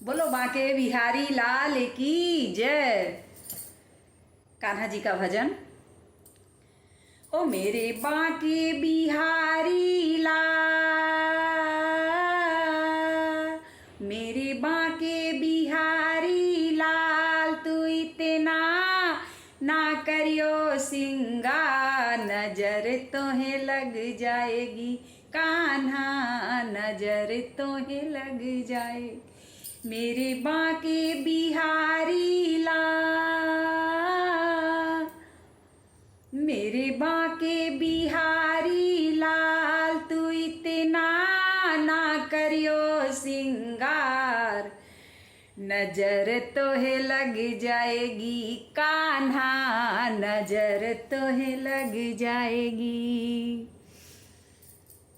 बोलो बांके बिहारी लाल की जय। कान्हा जी का भजन। ओ मेरे बांके बिहारी लाल, मेरे बांके बिहारी लाल, तू इतना ना करियो सिंगार, नजर तोहे लग जाएगी कान्हा, नजर तोहे लग जाए। मेरे बांके बिहारी लाल, मेरे बांके बिहारी लाल, तू इतना ना करियो सिंगार, नजर तोहे लग जाएगी कान्हा, नजर तोहे लग जाएगी।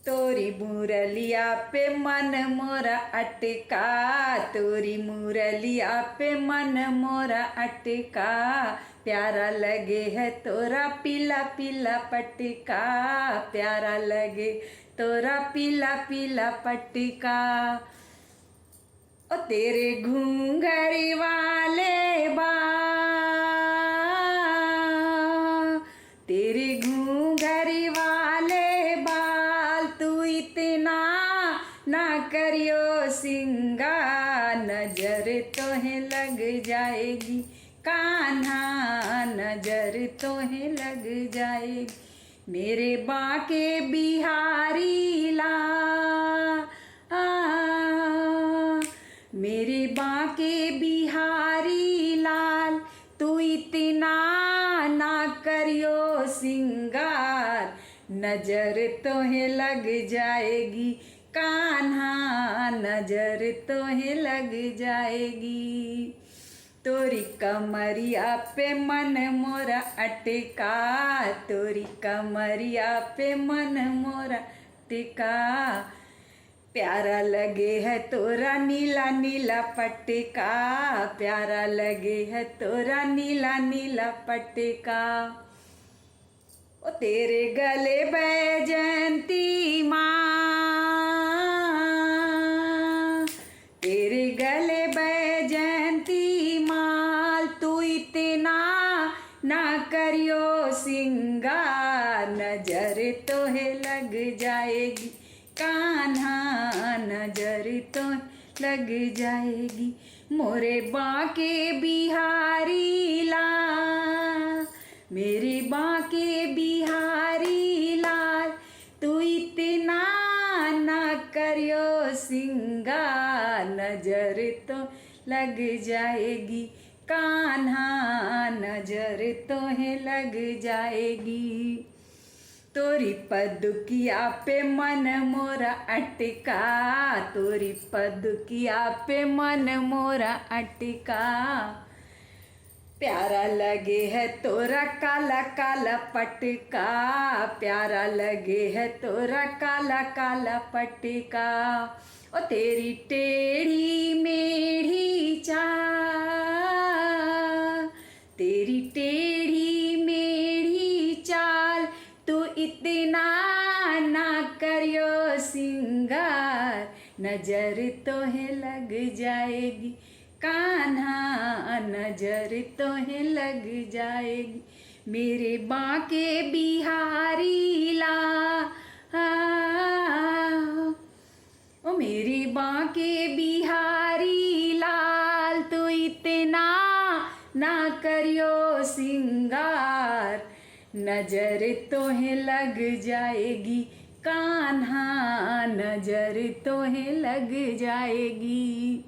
तोरी मुरलिया पे मन मोरा अटका, तोरी मुरलिया पे मन मोरा अटका, प्यारा लगे है तोरा पीला पीला पटका, प्यारा लगे तोरा पीला पीला पटका। ओ तेरे घूंघरी वाले बाल, तेरे घूंघरी वाले बाल, तू इतना ना करियो सिंगार, नजर तोहे लग जाएगी कान्हा, नजर तोहे लग जाएगी। मेरे बांके बिहारी लाल, मेरे बांके बिहारी लाल, तू इतना ना करियो सिंगार, नजर तोहे लग जाएगी कान्हा, नजर तोहे लग जाएगी। तोरी कमरिया पे मन मोरा अटका, तोरी कमरिया पे मन मोरा अटका, प्यारा लगे है तोरा नीला नीला पटका, प्यारा लगे है तोरा नीला नीला पटका। ओ तेरे गले बैजंती माँ, तेरे गले बैजंती माल, तू इतना ना करियो सिंगार, नजर तोहे लग जाएगी कान्हा, नजर तो लग जाएगी। मोरे बांके बिहारी लाल, मेरे बांके बिहारी लाल, तू इतना ना करियो सिंगार, नजर तो लग जाएगी कान्हा, नजर तोहे लग जाएगी। तोरी पदुकिया पे मन मोरा अटका, तोरी पदुकिया पे मन मोरा अटका, प्यारा लगे है तोरा काला काला पटका, प्यारा लगे है तोरा काला काला पटका। ओ तेरी टेढ़ी मेढ़ी चाल, तेरी टेढ़ी मेढ़ी चाल, तू इतना ना करियो सिंगार, नजर तोहे लग जाएगी कान्हा, नजर तोहे लग जाएगी। मेरे बांके बिहारी लाल, ओ मेरी बांके बिहारी लाल, तू इतना ना करियो सिंगार, नजर तोहे लग जाएगी कान्हा, नजर तोहे लग जाएगी।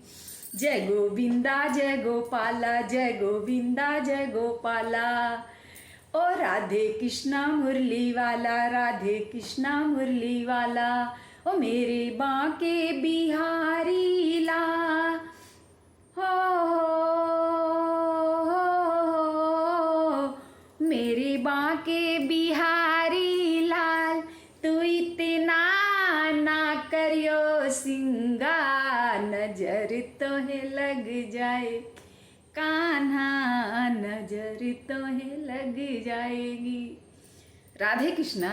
जय गोविंदा जय गोपाला, जय गोविंदा जय गोपाला। ओ राधे कृष्णा मुरली वाला, राधे कृष्णा मुरली वाला। ओ मेरे बांके बिहारी लाल, हो मेरे बांके बिहारी लाल, तू इतना ना करियो सिंगार, नजर तोहे लग जाए कान्हा, नजर तोहे लग जाएगी। राधे कृष्णा।